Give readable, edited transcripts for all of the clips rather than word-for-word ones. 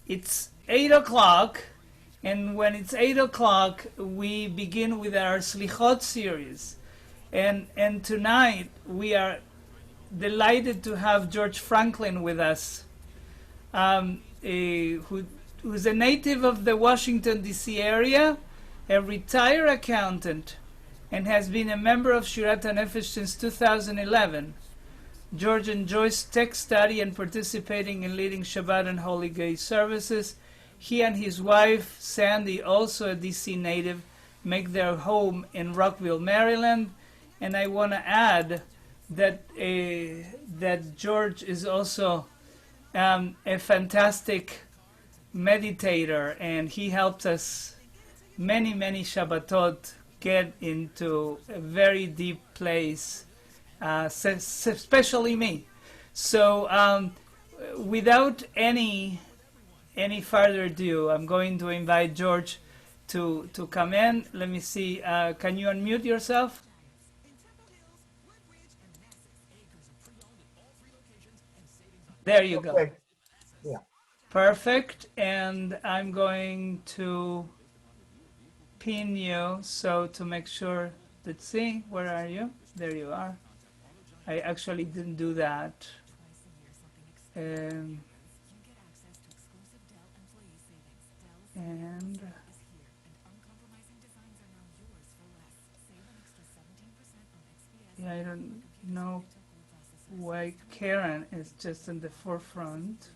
it's 8 o'clock, and when it's 8 o'clock, we begin with our Selihot series. And tonight, we are delighted to have George Franklin with us, who's a native of the Washington, D.C. area, a retired accountant, and has been a member of Shirat HaNefesh since 2011. George enjoys text study and participating in leading Shabbat and Holy Day services. He and his wife, Sandy, also a D.C. native, make their home in Rockville, Maryland. And I want to add that that George is also a fantastic meditator, and he helps us many Shabbatot get into a very deep place, especially me. So without any further ado, I'm going to invite George to come in. Let me see. Can you unmute yourself? There you go. Okay. Yeah. Perfect. And I'm going to pin you so to make sure. Let's see. Where are you? There you are. I actually didn't do that. And yeah, I don't know why Karen is just in the forefront,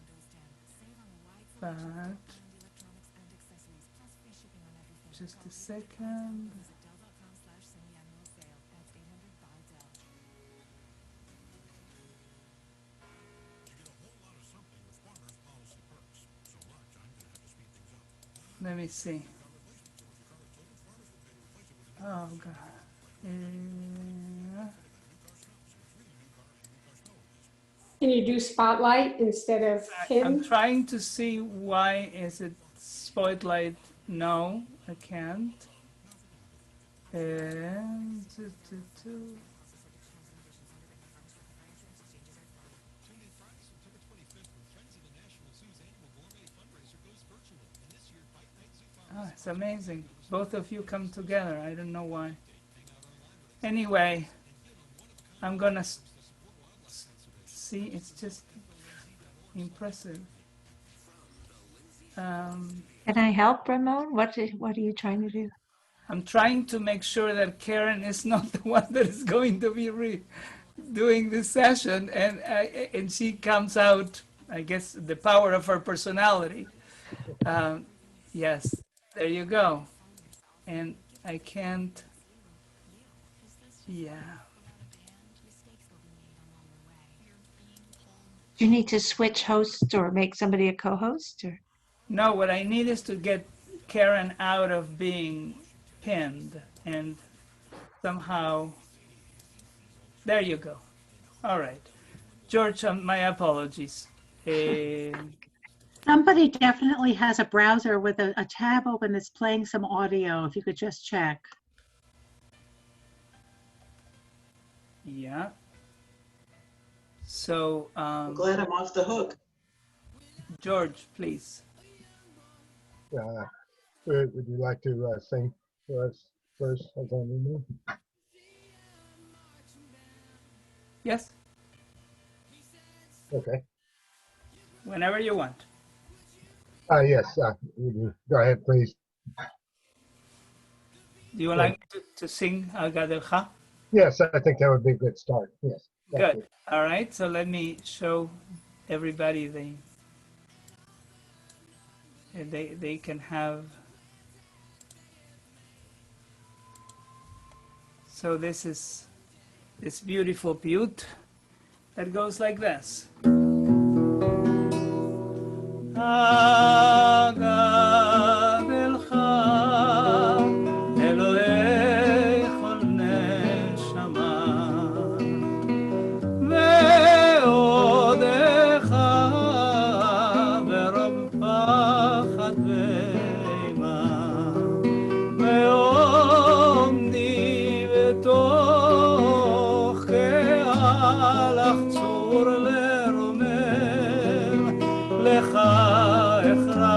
but just a second. Let me see. Oh God. Can you do spotlight instead of him? I'm trying to see why is it spotlight. No, I can't. Oh, it's amazing. Both of you come together. I don't know why. Anyway, I'm gonna see. It's just impressive. Can I help, Ramon? What are you trying to do? I'm trying to make sure that Karen is not the one that is going to be doing this session, and she comes out, I guess, the power of her personality. Yes, there you go. And I can't, yeah. Do you need to switch hosts or make somebody a co-host? Or? No, what I need is to get Karen out of being pinned, and somehow, there you go. All right. George, my apologies. Somebody definitely has a browser with a tab open that's playing some audio, if you could just check. Yeah. So, I'm glad I'm off the hook. George, please. Would you like to sing for us first? Yes. Okay. Whenever you want. Yes. Would you go ahead, please? Do you like to sing Agadelkha? Yes, I think that would be a good start. Yes. Good. You. All right. So let me show everybody they can have. So this is this beautiful piyut that goes like this. Agadelkha, Elohei chol neshama, ve'odecha berov pachad ve'ima, ve'omdi betoch ke'alach tzur leromem, lecha echra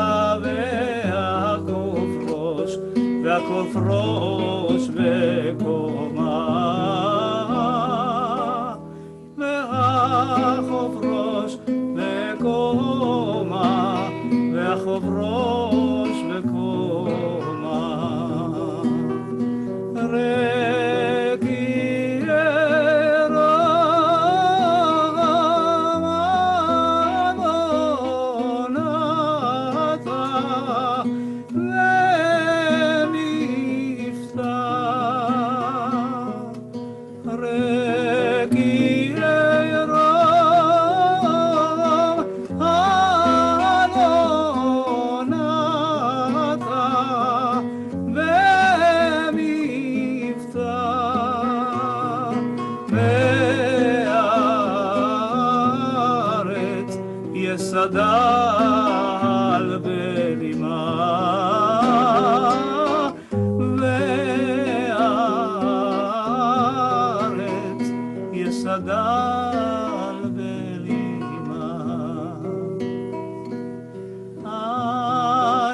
צדל בלימה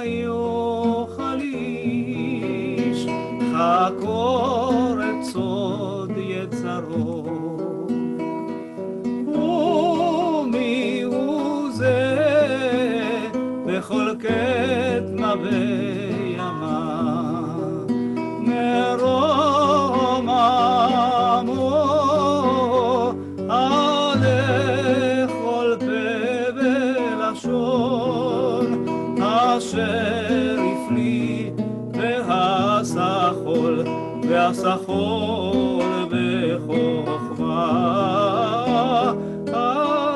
היו חליש חקור את סוד יצרו ומי הוא זה בכל קטמה וימה מרום עמו עלי כל פה ולשון אשר הפליא והסחול בחוכמה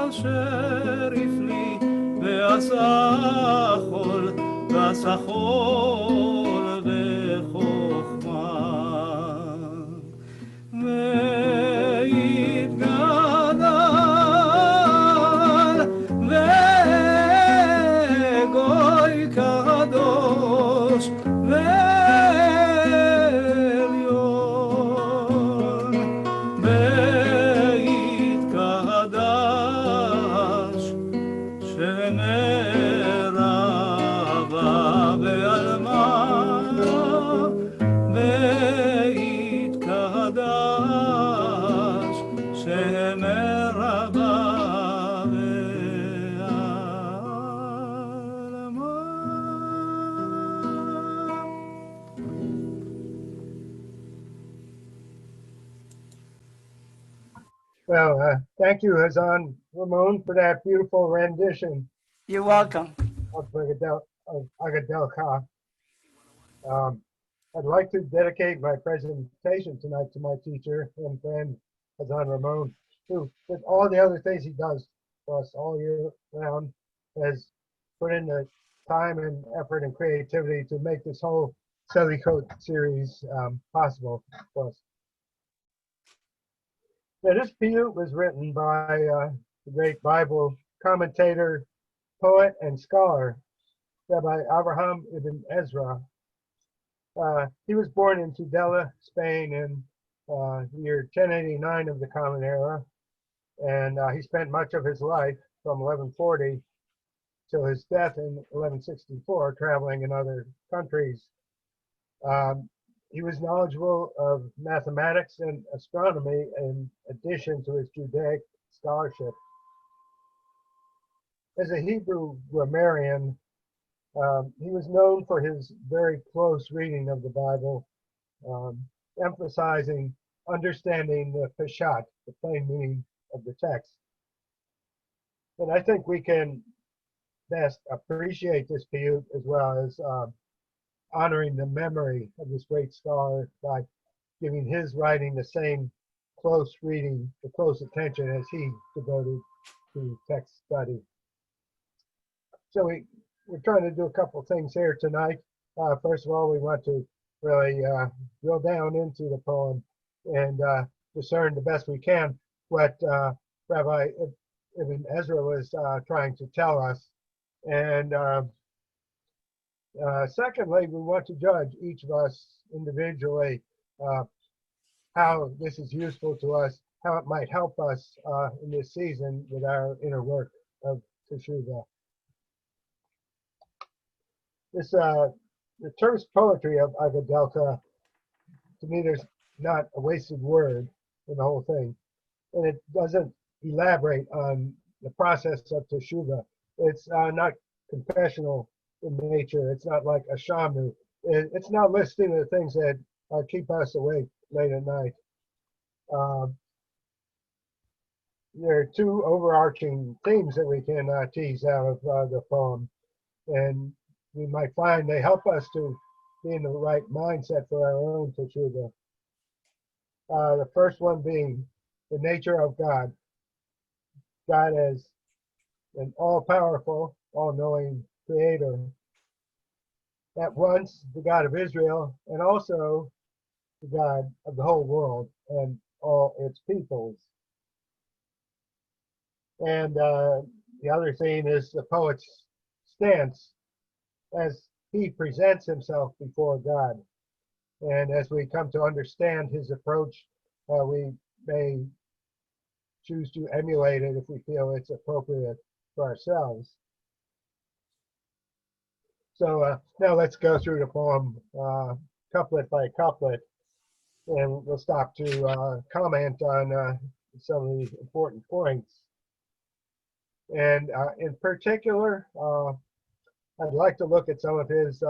אשר הפליא והסחול בחוכמה ויתגדל וגוי קדוש ועליון ויתקדש שמרבה בעלמה ויתקדש שמרבה Well, thank you, Hazan Ramon, for that beautiful rendition You're welcome. of Agadelkha. I'd like to dedicate my presentation tonight to my teacher and friend, Hazan Ramon, who, with all the other things he does for us all year round, has put in the time and effort and creativity to make this whole Selihot series possible for us. Now, this piyut was written by the great Bible commentator, poet, and scholar, Rabbi Abraham Ibn Ezra. He was born in Tudela, Spain in the year 1089 of the Common Era, and he spent much of his life from 1140 till his death in 1164 traveling in other countries. He was knowledgeable of mathematics and astronomy in addition to his Judaic scholarship. As a Hebrew grammarian, he was known for his very close reading of the Bible, emphasizing understanding the piyut, the plain meaning of the text. And I think we can best appreciate this piyut as well as honoring the memory of this great scholar by giving his writing the same close reading, the close attention as he devoted to text study. So we're trying to do a couple things here tonight. First of all, we want to really drill down into the poem and discern the best we can what Rabbi Ibn Ezra was trying to tell us. And secondly, we want to judge each of us individually how this is useful to us, how it might help us in this season with our inner work of Teshuvah. This the terse poetry of Agadelkha, to me, there's not a wasted word in the whole thing, and it doesn't elaborate on the process of Teshuvah. It's not confessional in nature. It's not like a shamu. It's not listing the things that keep us awake late at night. There are two overarching themes that we can tease out of the poem, and we might find they help us to be in the right mindset for our own Teshuvah. The first one being the nature of God. God as an all-powerful, all-knowing creator, at once the God of Israel and also the God of the whole world and all its peoples. And the other theme is the poet's stance as he presents himself before God. And as we come to understand his approach, we may choose to emulate it if we feel it's appropriate for ourselves. So now let's go through the poem couplet by couplet, and we'll stop to comment on some of the important points. And in particular, I'd like to look at some of his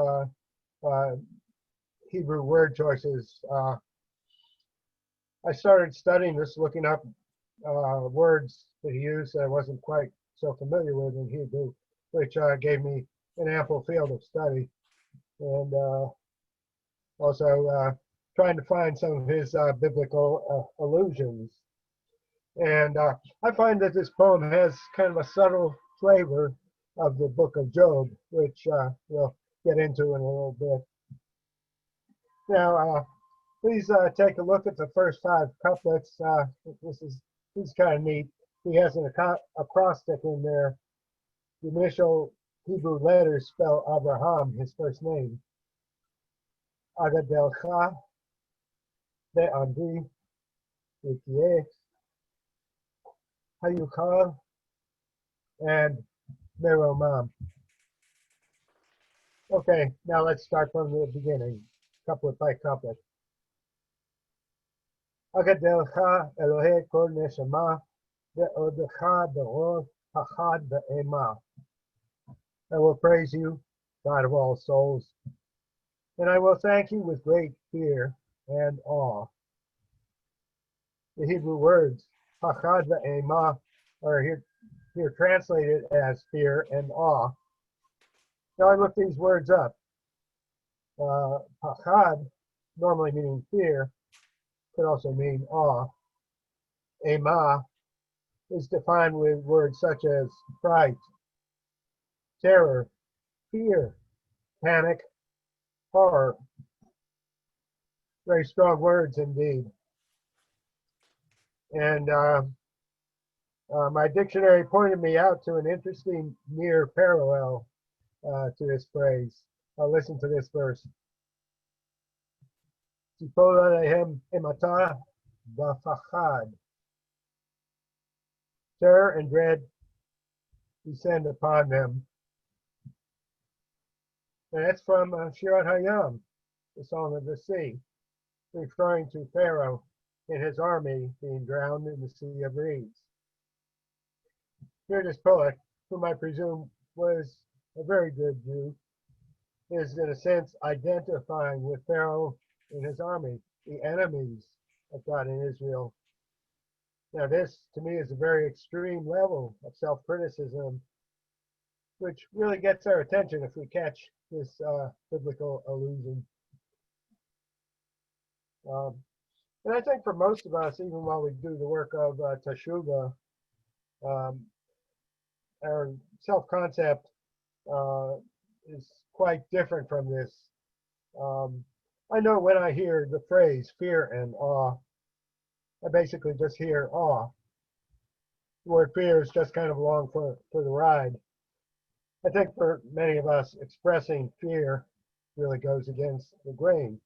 Hebrew word choices. I started studying this, looking up words that he used that I wasn't quite so familiar with in Hebrew, which gave me an ample field of study. And also trying to find some of his biblical allusions. And I find that this poem has kind of a subtle flavor of the book of Job, which we'll get into in a little bit. Now, please take a look at the first 5 couplets. This is kind of neat. He has an acrostic in there. The initial Hebrew letters spell Abraham, his first name. Agadelkha, Be'andi, Ityeh, Hayukal, and Meromam. Okay, now let's start from the beginning, couplet by couplet. Agadelkha Elohe kol neshama, ve'odecha be'or hachad be'ema. I will praise you, God of all souls, and I will thank you with great fear and awe. The Hebrew words hachad ve'ema are here translated as fear and awe. Now I looked these words up. Pachad, normally meaning fear, could also mean awe. Ema is defined with words such as fright, terror, fear, panic, horror. Very strong words indeed. And my dictionary pointed me out to an interesting near parallel to this phrase. Listen to this verse. Tipol alehem imata v'fachad. Terror and dread descend upon them. And that's from Shirat Hayam, the Song of the Sea, referring to Pharaoh and his army being drowned in the Sea of Reeds. Here this poet, whom I presume was a very good Jew, is in a sense identifying with Pharaoh and his army, the enemies of God and Israel. Now this, to me, is a very extreme level of self-criticism, which really gets our attention if we catch this biblical allusion. And I think for most of us, even while we do the work of Teshuvah, our self-concept is quite different from this. I know when I hear the phrase fear and awe, I basically just hear awe. The word fear is just kind of along for the ride. I think for many of us, expressing fear really goes against the grain.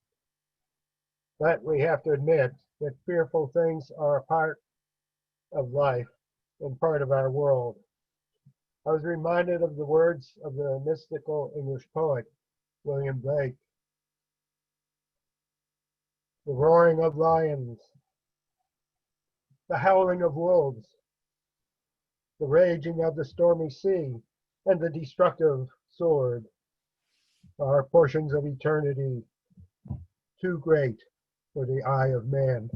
But we have to admit that fearful things are a part of life and part of our world. I was reminded of the words of the mystical English poet, William Blake. The roaring of lions, the howling of wolves, the raging of the stormy sea, and the destructive sword are portions of eternity too great for the eye of man.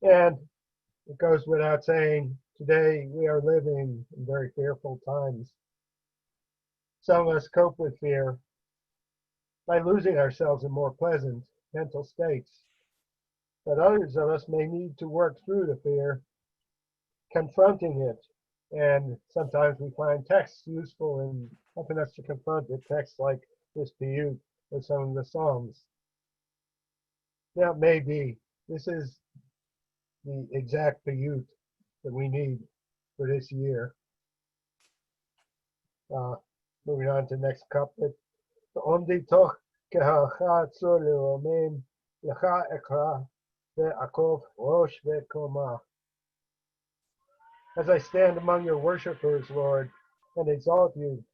And it goes without saying, today we are living in very fearful times. Some of us cope with fear by losing ourselves in more pleasant mental states. But others of us may need to work through the fear, confronting it. And sometimes we find texts useful in helping us to confront it, texts like this piyut or some of the Psalms. Now, maybe this is the exact piyut that we need for this year. Moving on to the next couplet. Omdi toch kehalcha tzor le'omem lecha ekra ve'akov rosh ve'koma. As I stand among your worshippers, Lord, and exalt you,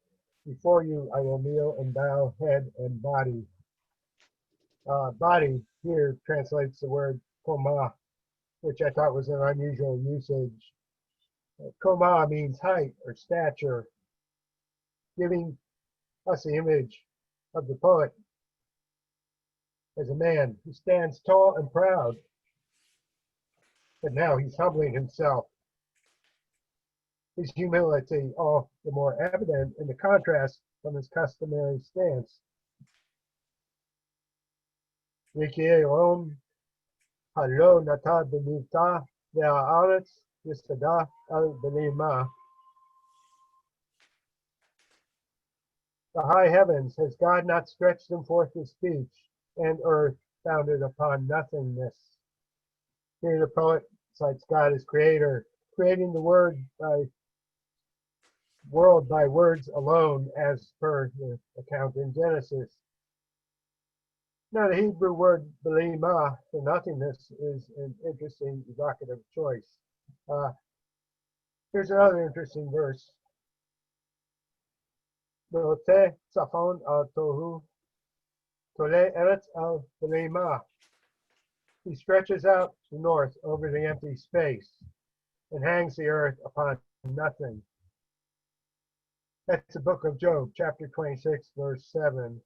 before you I will kneel and bow head and body. Body here translates the word koma, which I thought was an unusual usage. Koma means height or stature, giving us the image of the poet as a man who stands tall and proud, but now he's humbling himself. His humility all the more evident in the contrast from his customary stance. Vikielon halo nata benita ve'aaretz yistada al benima. The high heavens, has God not stretched them forth with speech, and earth founded upon nothingness? Here the poet cites God as creator, creating the world by words alone, as per the account in Genesis. Now, the Hebrew word belima, for nothingness, is an interesting evocative choice. Here's another interesting verse. Note safon al tohu, tole eretz al belima. He stretches out the north over the empty space and hangs the earth upon nothing. That's the book of Job, chapter 26, verse 7.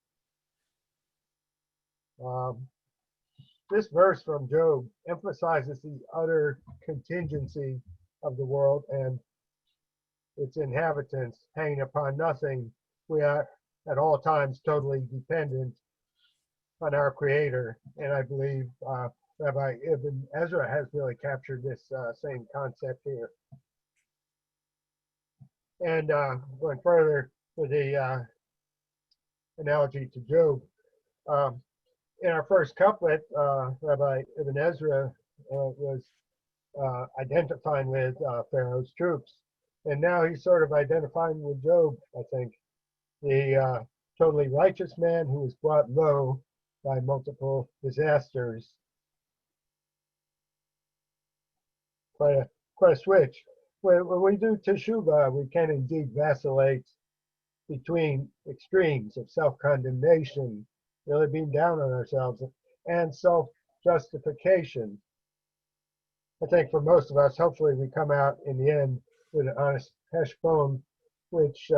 This verse from Job emphasizes the utter contingency of the world and its inhabitants hanging upon nothing. We are at all times totally dependent on our Creator, and I believe Rabbi Ibn Ezra has really captured this same concept here. And going further with the analogy to Job, in our first couplet, Rabbi Ibn Ezra was identifying with Pharaoh's troops. And now he's sort of identifying with Job, I think, the totally righteous man who was brought low by multiple disasters. Quite a switch. When we do teshuvah, we can indeed vacillate between extremes of self-condemnation, really being down on ourselves, and self-justification. I think for most of us, hopefully we come out in the end with an honest heshbon, which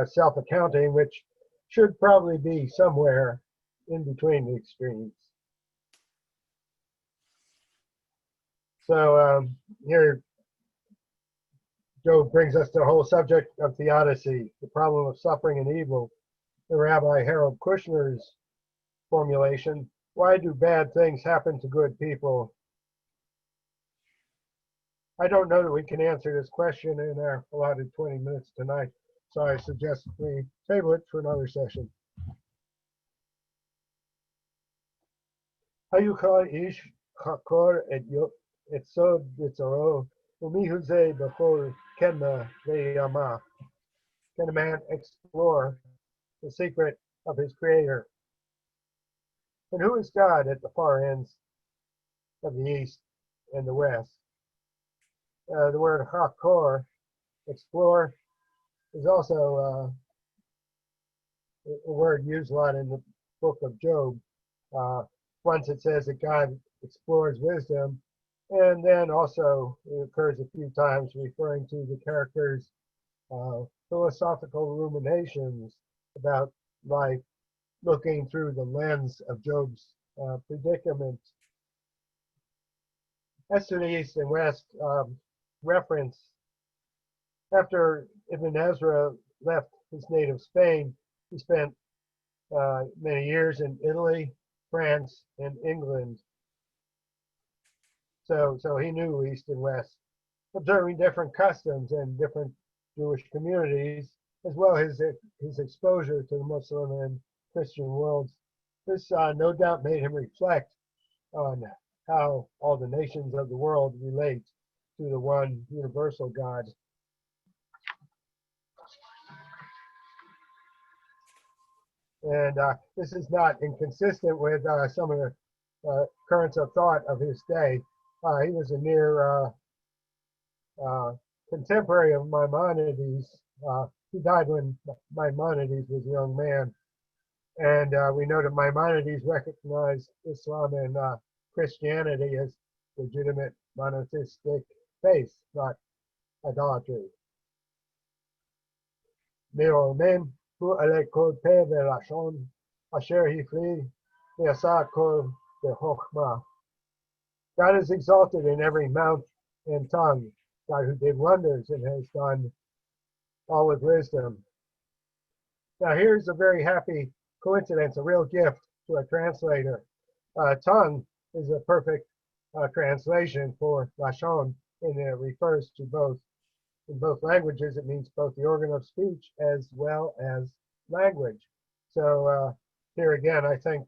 self-accounting, which should probably be somewhere in between the extremes. So here, Job brings us to the whole subject of theodicy, the problem of suffering and evil. The Rabbi Harold Kushner's formulation: why do bad things happen to good people? I don't know that we can answer this question in our allotted 20 minutes tonight, so I suggest we table it for another session. Hayucha ish chakor et sod yitzaro umihu ze b'chol kenna ve'yama. Can a man explore the secret of his Creator? And who is God at the far ends of the east and the west? The word hakor, explore, is also a word used a lot in the book of Job. Once it says that God explores wisdom, and then also it occurs a few times referring to the character's philosophical ruminations about life, looking through the lens of Job's predicament. As to the east and west reference, after Ibn Ezra left his native Spain, he spent many years in Italy, France, and England. So he knew east and west, observing different customs and different Jewish communities, as well as his exposure to the Muslim and Christian worlds. This no doubt made him reflect on how all the nations of the world relate to the one universal God. And this is not inconsistent with some of the currents of thought of his day. He was a near contemporary of Maimonides. He died when Maimonides was a young man. And we know that Maimonides recognized Islam and Christianity as legitimate monotheistic faith, not idolatry. Me'omen hu ale kol peh ve'lashon asher hifli ve'asa kol bechokhmah. God is exalted in every mouth and tongue. God who did wonders and has done all with wisdom. Now here's a very happy coincidence, a real gift to a translator. Tongue is a perfect translation for lashon, and it refers to both. In both languages, it means both the organ of speech as well as language. So here again, I think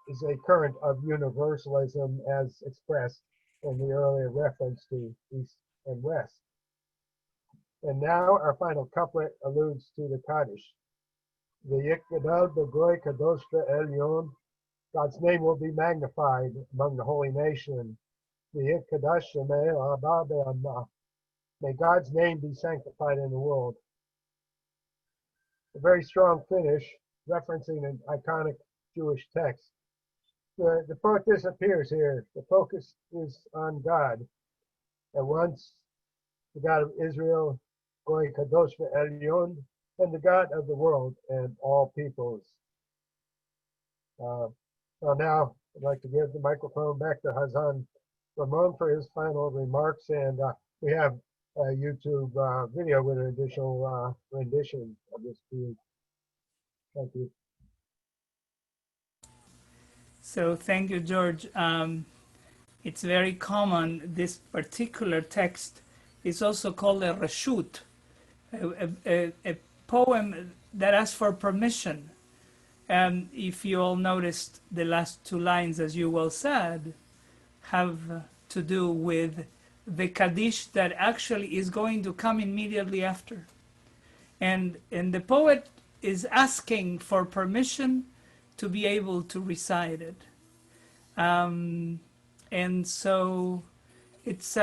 is a current of universalism as expressed in the earlier reference to East and West. And now our final couplet alludes to the Kaddish. V'yikdal b'goy kadosh ve'elyon. God's name will be magnified among the holy nation. V'yikdash shemei haba be'amah. May God's name be sanctified in the world. A very strong finish, referencing an iconic Jewish text. The poet disappears here. The focus is on God. At once, the God of Israel, Goy Kadosh Ve'elyon, and the God of the world and all peoples. Well, now I'd like to give the microphone back to Hazan Ramon for his final remarks, and we have a YouTube video with an additional rendition of this piece. Thank you. So thank you, George. It's very common. This particular text is also called a reshut, a poem that asks for permission. And if you all noticed, the last two lines, as you well said, have to do with the Kaddish that actually is going to come immediately after. And the poet is asking for permission to be able to recite it. And so it's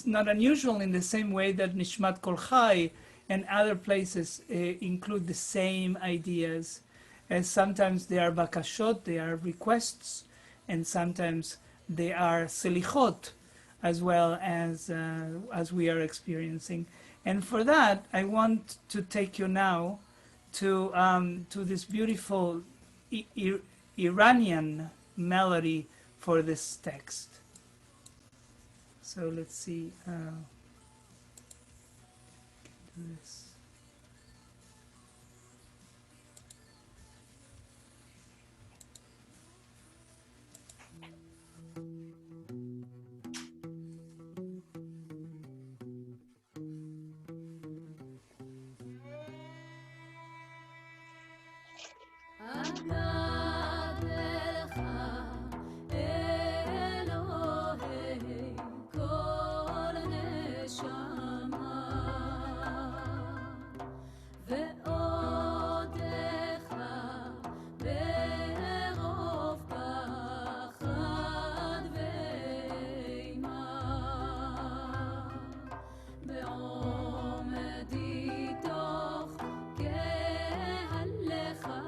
not unusual in the same way that Nishmat Kol Chai and other places include the same ideas. And sometimes they are bakashot, they are requests, and sometimes they are selihot, as well as we are experiencing. And for that, I want to take you now to this beautiful Iranian melody for this text. So let's see. Do this. Agadelkha, Elohei, kol neshama, ve'odecha, be'erov pachad ve'ima, be'omedi toch kehalecha,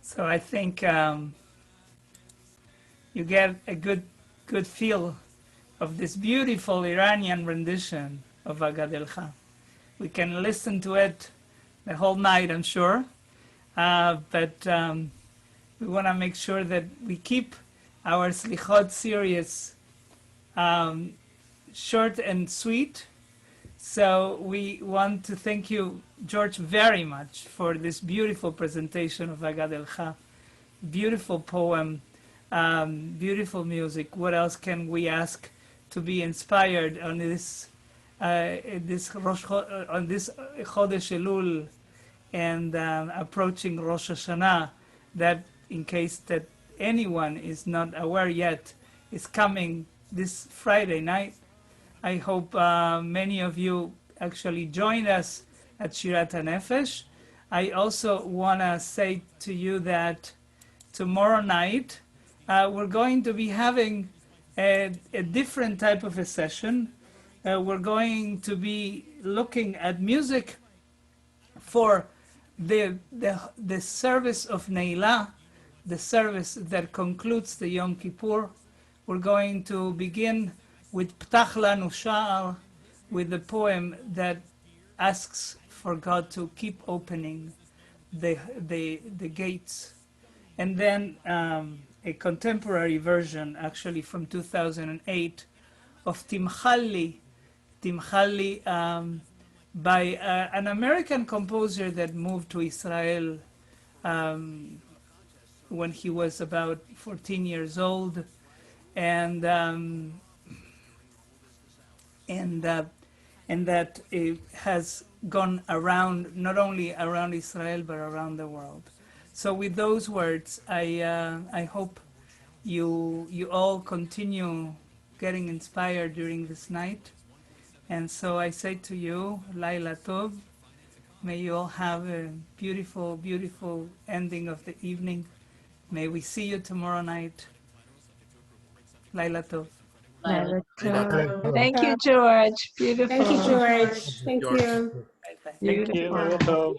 So I think you get a good feel of this beautiful Iranian rendition of Agadelkha. We can listen to it the whole night, I'm sure, but we want to make sure that we keep our Selihot series short and sweet. So we want to thank you, George, very much for this beautiful presentation of Agadelkha. Beautiful poem, beautiful music. What else can we ask to be inspired on this Chodesh Elul and approaching Rosh Hashanah, that in case that anyone is not aware yet, is coming this Friday night. I hope many of you actually joined us at Shirat HaNefesh. I also want to say to you that tomorrow night we're going to be having a different type of a session. We're going to be looking at music for the service of Neilah, the service that concludes the Yom Kippur. We're going to begin with Ptach Lanu Sha'ar, with the poem that asks for God to keep opening the gates. And then a contemporary version, actually from 2008, of Timchalli by an American composer that moved to Israel when he was about 14 years old, and that it has gone around, not only around Israel, but around the world. So with those words, I hope you all continue getting inspired during this night. And so I say to you, Laila Tov, may you all have a beautiful, beautiful ending of the evening. May we see you tomorrow night. Laila Tov. Laila Laila Tov. Tov. Thank you, George. Beautiful. Thank you, George. Thank you. Bye-bye. Thank you. Beautiful. Laila Tov.